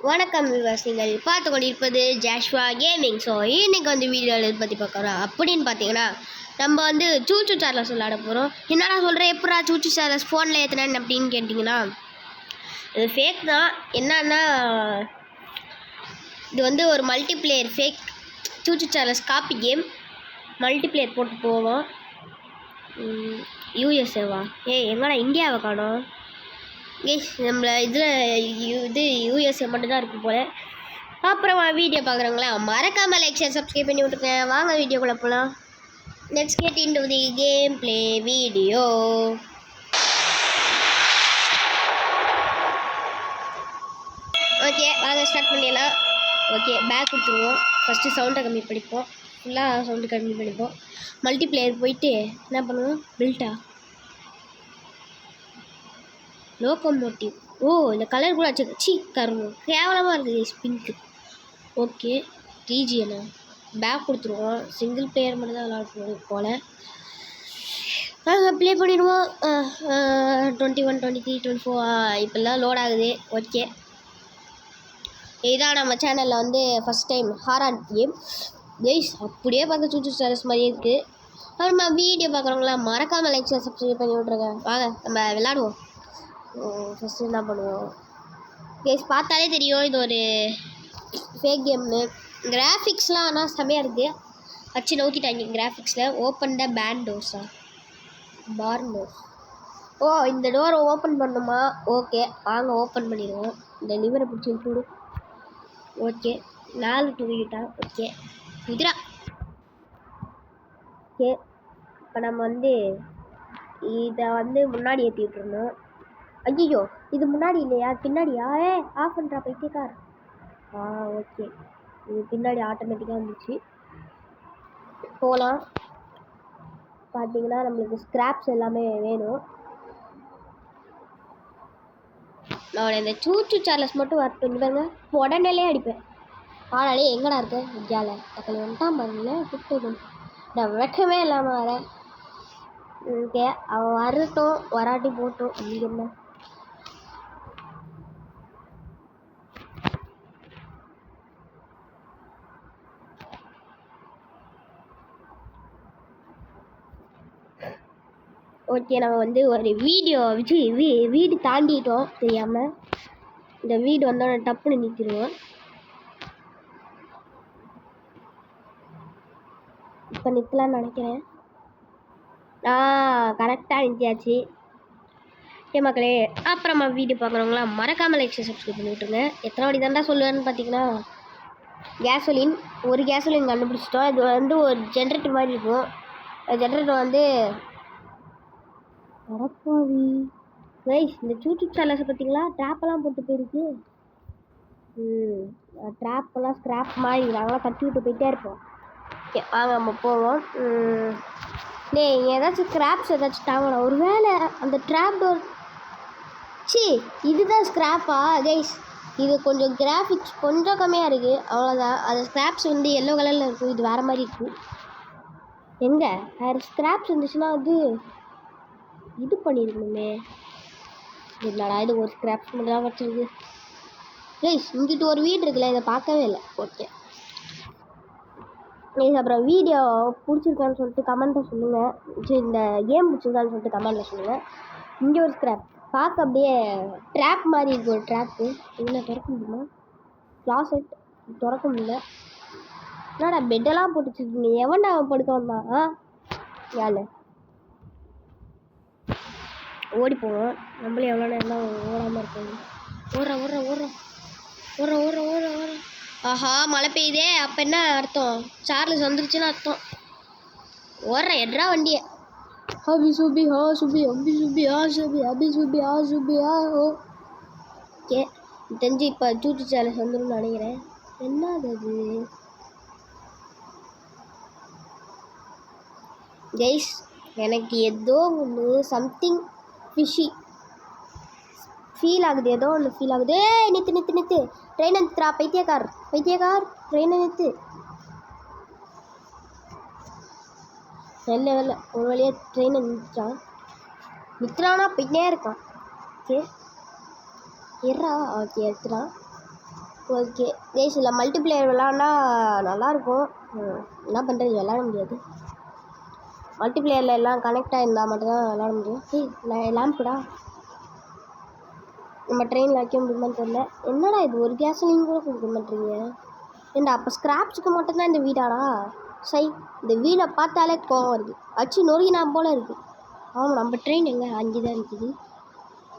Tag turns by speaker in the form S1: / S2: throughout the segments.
S1: வணக்கம் விவசாயிகள் பார்த்து கொண்டிருப்பது ஜாஷ்வா கேமிங். ஸோ இன்னைக்கு வந்து வீடியோவில் பற்றி பார்க்குறோம் அப்படின்னு பார்த்தீங்கன்னா நம்ம வந்து சூச்சு சார்லஸ் விளாட போகிறோம். என்னடா சொல்கிறேன், எப்படா சூச்சு சார்லஸ் ஃபோனில் ஏற்றினேன் அப்படின்னு கேட்டிங்கன்னா இது ஃபேக் தான். என்னன்னா இது வந்து ஒரு multiplayer fake choo choo Charles copy game. Multiplayer போட்டு போவோம். யூஎஸ்ஏவா? எங்கடா இந்தியாவை காணோம். நம்மள இது யூஎஸ்ஏ மட்டும்தான் இருக்குது போல். அப்புறமா வீடியோ பார்க்குறவங்களா மறக்காமல் லைக் ஷேர் சப்ஸ்கிரைப் பண்ணி விட்டுருக்கேன். வாங்க வீடியோக்குள்ளே போகலாம். Let's get into the game play video. Okay, வாங்க ஸ்டார்ட் பண்ணிடலாம். ஓகே, பேக் கொடுத்துருவோம். ஃபஸ்ட்டு சவுண்டை கம்மி பண்ணிப்போம். ஃபுல்லாக சவுண்டு கம்மி பண்ணிப்போம். மல்டிப்ளேயர் போயிட்டு என்ன பண்ணுவோம், பில்ட்டா லோகோமோட்டிவ். இந்த கலர் கூட வச்சு கருணும் கேவலமாக இருக்குது பிங்க்கு. ஓகே, ரீஜியனா பேக் கொடுத்துருவோம். சிங்கிள் பிளேயர் மட்டும் தான் விளாடுவோம் போல். நாங்கள் ப்ளே பண்ணிடுவோம். 21, 23, 24 இப்போல்லாம் லோட் ஆகுது. ஓகே, இதுதான் நம்ம சேனலில் வந்து first time horror game guys. அப்படியே பார்க்க சூச்சு ஸ்டாரஸ் மாதிரியே இருக்குது. அப்புறமா வீடியோ பார்க்குறவங்களா மறக்காமல் லைக் சப்ஸ்கிரைப் பண்ணி விட்ருங்க. வாங்க நம்ம விளாடுவோம். ஃபஸ்ட்டு என்ன பண்ணுவோம் கேஸ், பார்த்தாலே தெரியும் இது ஒரு ஃபேக் கேம்னு. கிராஃபிக்ஸ்லாம் ஆனால் செம்மையாக இருக்குது. வச்சு நோக்கிட்டாங்க கிராஃபிக்ஸில். ஓப்பன் த பேன் டோர்ஸா பார்ன் டோர்ஸ். இந்த டோரை ஓப்பன் பண்ணுமா? ஓகே, வாங்க ஓப்பன் பண்ணிடுவோம். இந்த லிவரை பிடிச்சி விட்டுவிடு. ஓகே, 4 தூக்கிட்டா. ஓகே குதிரா. ஓகே, இப்போ நம்ம வந்து இதை வந்து முன்னாடி ஏற்றி விட்டுருந்தோம். ஐயோ, இது முன்னாடி இல்லையா பின்னாடியா? ஆஃப் பண்ணுறா பைத்தியக்கார். ஓகே, இது பின்னாடி ஆட்டோமேட்டிக்காக வந்துச்சு. போகலாம். பார்த்தீங்கன்னா நம்மளுக்கு ஸ்க்ராப்ஸ் எல்லாமே வேணும். நான் இந்த சூச்சு சார்லஸ் மட்டும் வரட்டும் பாருங்க, உடனே அடிப்பேன். ஆனாலே எங்கடா இருக்கேன் வித்யால தக்கலை வந்துட்டான் பாருங்களேன். கூப்பிட்டு நான் வெக்கமே இல்லாமல் வரேன். ஓகே, அவன் வரட்டும், வராட்டி போட்டோம். இங்கே என்ன ஓகே, நம்ம வந்து ஒரு வீடியோ வச்சு வீடு தாண்டிட்டோம் தெரியாமல். இந்த வீடு வந்தோட டப்புன்னு நிற்கிடுவோம். இப்போ நிற்கலான்னு நினைக்கிறேன். கரெக்டாக நிற்காச்சு. மக்களே, அப்புறமா வீடியோ பார்க்குறவங்களா மறக்காமல் லைக் சப்ஸ்கிரைப் பண்ணி விட்டுருங்க. எத்தனை வாட்டி தாண்டா சொல்லுவேன்னு பார்த்தீங்கன்னா, கேசோலின் ஒரு கேசோலின் கண்டுபிடிச்சிட்டோம். இது வந்து ஒரு ஜென்ரேட்டர் மாதிரி இருக்கும். ஜென்ரேட்டர் வந்து அடப்பாவி கைஸ், இந்த சூச்சு சார்லஸை பார்த்தீங்களா, ட்ராப்பெல்லாம் போட்டு போயிருக்கு. ட்ராப்பெல்லாம் ஸ்க்ராப் மாதிரி நாங்களாம் தட்டி விட்டு போயிட்டே இருப்போம். ஓகே, வாங்க நம்ம போவோம். ஏதாச்சும் ஸ்க்ராப்ஸ் ஏதாச்சும் தாங்கணும். ஒரு வேளை அந்த ட்ராப் டோர் இதுதான் ஸ்க்ராப்பா கைஸ்? இது கொஞ்சம் கிராஃபிக்ஸ் கொஞ்சம் கம்மியாக இருக்குது, அவ்வளோதான். அது ஸ்க்ராப்ஸ் வந்து எல்லோ கலரில் இருக்கும். இது வேறு மாதிரி இருக்குது. எங்கே வேறு ஸ்க்ராப்ஸ் இருந்துச்சுன்னா அது இது பண்ணியிருக்கணுமே. இல்லைடா, இது ஒரு ஸ்க்ராப்ஸ் மட்டும் தான் வச்சுருக்கு கைஸ். இங்கிட்டு ஒரு வீடு இருக்குல்ல, இதை பார்க்கவே இல்லை. ஓகே கைஸ், அப்புறம் வீடியோ பிடிச்சிருக்கான்னு சொல்லிட்டு கமெண்ட்டில் சொல்லுங்கள். இந்த கேம் பிடிச்சிருக்கான்னு சொல்லிட்டு கமெண்ட்டில் சொல்லுங்கள். இங்கே ஒரு ஸ்க்ராப் பார்க்க அப்படியே ட்ராப் மாதிரி இருக்குது. ஒரு ட்ராப்பு இதில் திறக்க முடியுமா? கிளாசெட் திறக்க முடியல. என்னடா பெட்டெல்லாம் போட்டு வச்சுருக்கீங்க? எவன்டா அவன் படுக்க வந்தான்? யாழ் ஓடி போவோம். நம்மளே எவ்வளோ நேரம் ஓடாமல் இருக்கோம். ஓடுறோம் ஓடுறோம் ஓடுறோம் ஓடுறோம் ஓடுறோம் ஓடுறோம் ஓடுறோம். ஆஹா, மழை பெய்யுதே. அப்போ என்ன அர்த்தம்? சார்லஸ் வந்துருச்சுன்னு அர்த்தம். ஓடுறேன் எட்ரா வண்டியை. ஹபி சுபி ஹா சுபி அபி சுபி ஆ சுபி அபி சுபி ஆ சுபி ஆ. ஓகே, தெரிஞ்சு இப்போ சூச்சு சார்லஸ் வந்துடும் நினைக்கிறேன். என்னது அது கைஸ்? எனக்கு ஏதோ ஒன்று சம்திங் ஃபிஷி ஃபீல் ஆகுது. ஏதோ ஒன்று ஃபீல் ஆகுது. நிற்று நிற்று நிற்று. ட்ரெயினை நிறுத்துறா பைத்தியக்கார் ட்ரெயினை நிறுத்து. நல்ல ஒரு வழியாக ட்ரெயினை நிறுத்துறானா போயிட்டே இருக்கான். ஓகே எறா. ஓகே எடுத்துறான். ஓகே கைஸ், இல்லை மல்டிப்ளேயர் விளாட்னா நல்லாயிருக்கும். என்ன பண்ணுறது, விளாட முடியாது. மல்டிப்ளேயரில் எல்லாம் கனெக்ட் ஆகிருந்தால் மட்டும்தான் விளாட முடியும். லேம்புடா நம்ம ட்ரெயினில் வைக்க முடியுமான்னு தெரியல. என்னடா இது, ஒரு கேஸ்லிங் கூட கொடுக்க மாட்டீங்க ஏண்டா? அப்போ ஸ்க்ராப்ஸுக்கு மட்டும்தான் இந்த வீடாடா? சை, இந்த வீடை பார்த்தாலே கோவம் வருது. அச்சு நொறுங்கினா போல இருக்குது. ஆமாம், நம்ம ட்ரெயின் எங்கே? அங்கே தான் இருக்குது.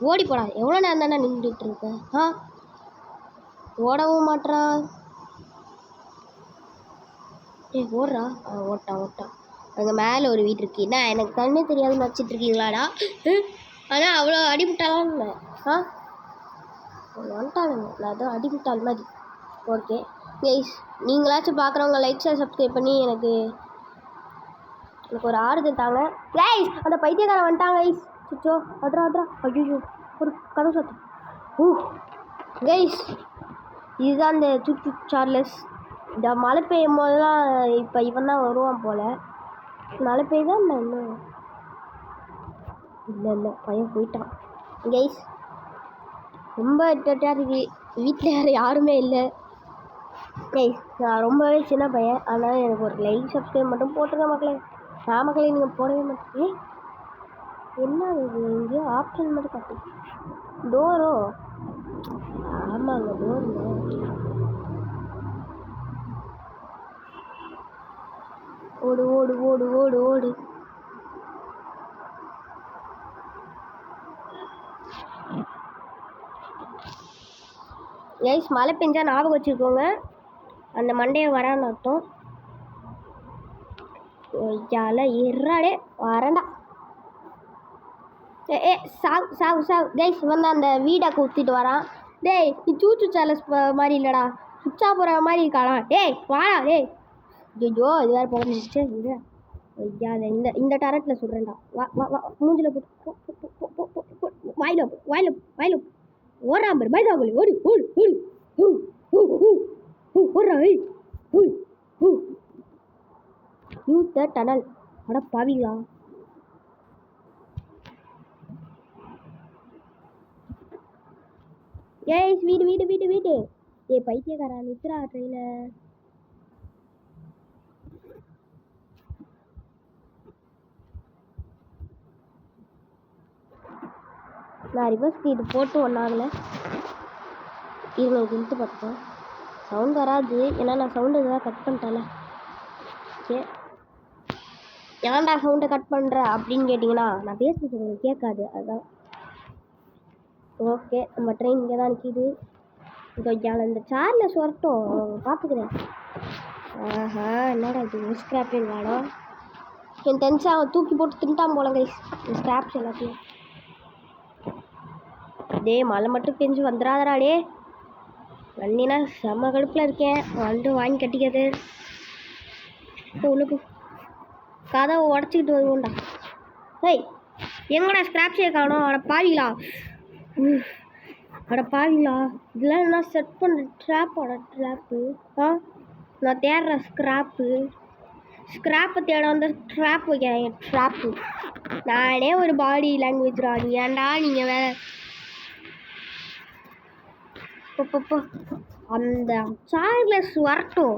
S1: ஓடி போடா, எவ்வளோ நேரம் தானே நின்றுட்டு இருக்கேன்? ஓடவும் மாட்டான். ஓடுறா. ஓட்டான். அங்கே மேலே ஒரு வீடு இருக்கு. என்ன எனக்கு கண்ணே தெரியாதுன்னு வச்சுட்டு இருக்கீங்களாடா? ஆனால் அவ்வளோ அடிமுட்டாலாம் இல்லை. வந்துட்டானுங்க, நான் அதான் அடிமுட்டால் மாதிரி. ஓகே கைஸ், நீங்களாச்சும் பார்க்குறவங்க லைக் ஷேர் சப்ஸ்கிரைப் பண்ணி எனக்கு ஒரு ஆறுதல் தாங்க கைஸ். அந்த பைத்தியக்காரன் வந்துட்டாங்க கைஸ். சுச்சோ, அட்ரா ஐயோ, ஒரு கதை சத்தம். கைஸ், இதுதான் இந்த சுச்சு சார்லஸ். இந்த மழை பெய்யும் போதெல்லாம் இப்போ இவன் தான் வருவான் போல். மழை பெய்யுதான் இல்லை இன்னும் இல்லை பையன் போயிட்டான். கைஸ், ரொம்ப டட்டாக இருக்குது. வீட்டில் யாருமே இல்லை. கைஸ், நான் ரொம்பவே சின்ன பையன். அதனால் எனக்கு ஒரு லைக் சப்ஸ்கிரைப் மட்டும் போட்டுருங்க மக்களே. மக்களே நீங்கள் போடவே மாட்டேங்க. என்ன இது, எங்கேயோ ஆப்ஷன் மட்டும் காட்டு. டோரோ, ஆமாங்க டோருங்க. ஓடு ஓடு ஓடு ஓடு ஓடு. கைஸ், மழை பெஞ்சா ஞாபகம் வச்சுக்கோங்க, அந்த மண்டையை வரான்னு அர்த்தம். இறாடே வரண்டா. சாவு கைஸ். வந்து அந்த வீடை குத்திட்டு வரான். டேய், நீ சூச்சு சார்லஸ் மாதிரி இல்லைடா, சுச்சா போகிற மாதிரி இருக்காடா. டேய் வாடா. டேய் ஐயோ, இது வேறு போகிச்சு. இது இந்த டரட்டில் சொல்கிறேன்டா. வா மூஞ்சில் போட்டு வாயில ஓடுறான் பாரு. மைதாகுலி ஓடி ஓடு ஓடுறா. Use the tunnel. அட பாவிங்களா. ஏய், வீடு. ஏய் பைத்தியக்காரா, நித்ரா ட்ரெயினை. நான் ரிவர்ஸ் இது போட்டு ஒன்றாகலை. இருபது இழுத்து பார்த்தேன். சவுண்ட் வராது, ஏன்னா நான் சவுண்டு இதெல்லாம் கட் பண்ணிட்டேன்ல. ஓகே, ஏன்டா சவுண்டை கட் பண்ணுற அப்படின்னு கேட்டிங்கன்னா, நான் பேசுறது உங்களுக்கு கேட்காது, அதுதான். ஓகே, நம்ம ட்ரெயின் இங்கே தான் நிற்கிது. இந்த சார்லஸ் வரட்டும், பார்த்துக்கிறேன். என்னடா இது, ஸ்கிராப்பிங் வேணும். என் டென்ஷன் தூக்கி போட்டு தின்ட்டான் போல கைஸ், ஸ்கிராப்ஸ் எல்லாத்தையும். மழை மட்டும் பெஞ்சு வந்துடாதராடே. வண்டினா செம்ம கடுப்பில் இருக்கேன். வாங்கி கட்டிக்கிறது. உனக்கு கதவை உடச்சிக்கிட்டு வருவோண்டா. ஏய், எங்கடா ஸ்கிராப்ஸே காணும்? அட பாவிங்களா. இதெல்லாம் என்ன செட் பண்ணுற ட்ராப்பு? நான் தேடுற ஸ்கிராப்பை தேட வந்து ட்ராப் வைக்கிறேன். ட்ராப்பு நானே ஒரு பாடி லாங்குவேஜ் ராடி. ஏன்டா நீங்கள் வேற அந்த சார்லஸ் வரட்டும்,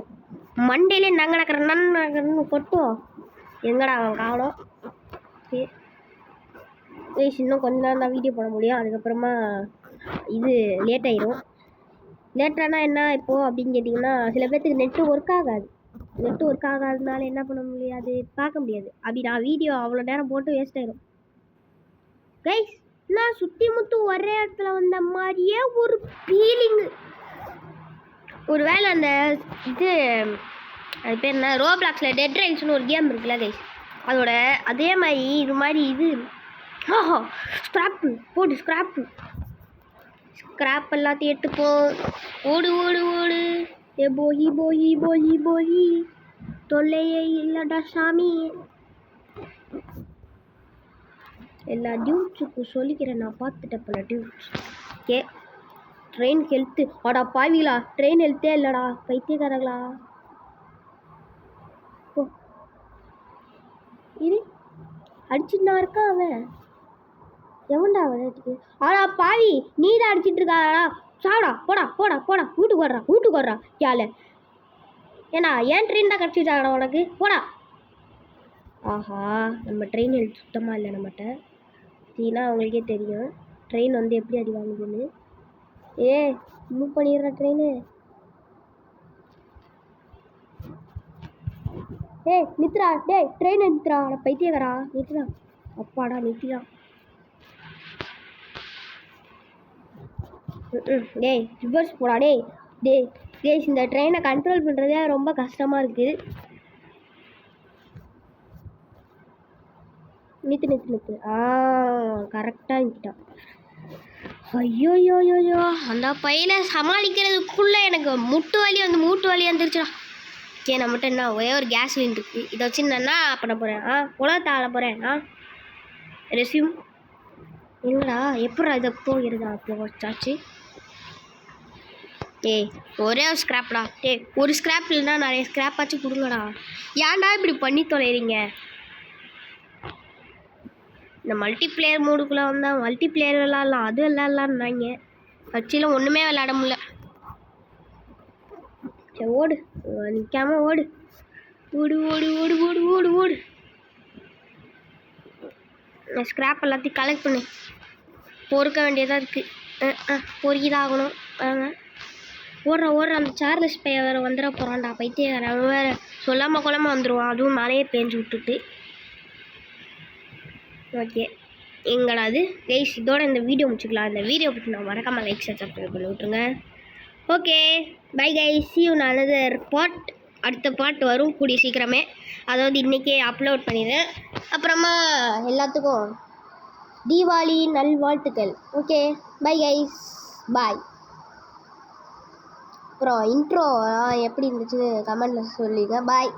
S1: மண்டேலே நங்கடக்கிறன்னு கொட்டும். எங்கடா அவன் காணும்? சரி, இன்னும் கொஞ்ச நேரம் தான் வீடியோ போட முடியும். அதுக்கப்புறமா இது லேட் ஆயிரும். லேட்டானா என்ன இப்போது அப்படின்னு கேட்டிங்கன்னா, சில பேர்த்துக்கு நெட்டு ஒர்க் ஆகாததுனால என்ன பண்ண முடியாது, பார்க்க முடியாது. அப்படி நான் வீடியோ அவ்வளோ நேரம் போட்டு வேஸ்ட் ஆயிரும் கைஸ். நான் சுற்றி முத்து ஒரே இடத்துல வந்த மாதிரியே ஒரு ஃபீலிங்கு. ஒரு வேளை அந்த இது அது பேர் என்ன, ரோப்ளாக்ஸில் டெட் ரைல்ஸ்னு ஒரு கேம் இருக்குல்ல கைஸ், அதோட அதே மாதிரி இது மாதிரி இது ஸ்க்ராப்பு ஸ்க்ராப் எல்லாத்தையும் எடுத்துப்போம். ஓடு ஏ போயி தொல்லையே இல்லைடா சாமி. எல்லா டியூட்ஸுக்கும் சொல்லிக்கிறேன், நான் பார்த்துட்டேன் போல டியூட்ஸ். Okay, train health. அடா பாவிங்களா, ட்ரெயின் ஹெல்த்தே இல்லைடா, பைத்தியக்காரங்களா. ஓ, இது அடிச்சுட்டு இருக்கான் அவன். எவன்டா அவன்? ஆடா பாவி, நீ தான் அடிச்சிட்டு இருக்காடா. சாடா போடா போடா போடா வீட்டுக்கு வர்றா யாழ ஏன்னா ஏன் ட்ரெயின் தான் கிடச்சிட்டாடா உனக்கு போடா. ஆஹா நம்ம ட்ரெயின் சுத்தமாக இல்லை நம்மகிட்ட. சீனா அவங்களுக்கே தெரியும் ட்ரெயின் வந்து எப்படி அடி வாங்குதுன்னு. மூவ் பண்ணிடுற ட்ரெயின். நித்ரா ட்ரெயின் நித்ரா பைத்தியக்காரா நித்ரா. அப்பாடா நித்ரா. ரிவர்ஸ் போடா டேய் இந்த ட்ரெயினை கண்ட்ரோல் பண்ணுறதே ரொம்ப கஷ்டமாக இருக்குது. நித்து கரெக்டாக நிற்கிட்டான். ஐயோயோயோயோ அந்த பையனை சமாளிக்கிறதுக்குள்ளே எனக்கு மூட்டு வலி வந்துருச்சுடா. நம்மகிட்ட என்ன ஒரே ஒரு கேஸ் சிலிண்டர் இருக்குது. இதை வச்சு என்ன பண்ண போகிறேன்? உலகத்தை ஆள போகிறேன். ரெஸ்யூம் எங்கடா எப்படா இதை போகிறதா போச்சாச்சு. ஒரே ஒரு ஸ்க்ராப்டா. ஒரு ஸ்க்ராப் இல்லைன்னா நிறைய ஸ்க்ராப் ஆச்சு கொடுங்கடா. ஏன்டா இப்படி பண்ணி தொலைறீங்க? இந்த மல்டிப்ளேயர் மூடுக்குள்ளே வந்தால் மல்டிப்ளேயர் விளாட்லாம், அது விளாட்லான்னாங்க. கட்சியில் ஒன்றுமே விளாட முடியல. சரி ஓடு, நிற்காம ஓடு. ஸ்க்ராப் எல்லாத்தையும் கலெக்ட் பண்ணு. பொறுக்க வேண்டியதாக இருக்குது. பொறுக்கிதான் ஆகணும். ஓடுற அந்த சார்லஸ் பையன் வேறு வந்துட போகிறான்டா பைத்தியக்காரன். அவன் வேறு சொல்லாமல் கொள்ளாமல் வந்துடுவான், அதுவும் மழையே பேஞ்சு விட்டுட்டு. ஓகே எங்கடா அது கைஸ், இதோட இந்த வீடியோ முடிச்சுக்கலாம். இந்த வீடியோ பற்றி நான் மறக்காமல் லைக் சப்ஸ்கிரைப் பண்ணி விட்ருங்க. Okay bye guys, see you in another part. அடுத்த பாட்டு வரும் கூடிய சீக்கிரமே, அதாவது இன்றைக்கே அப்லோட் பண்ணிடுறேன். அப்புறமா எல்லாத்துக்கும் தீபாவளி நல்வாழ்த்துக்கள். ஓகே பை கைஸ், பாய். அப்புறம் இன்ட்ரோ எப்படி இருந்துச்சு கமெண்ட்டில் சொல்லிடுங்க. பாய்.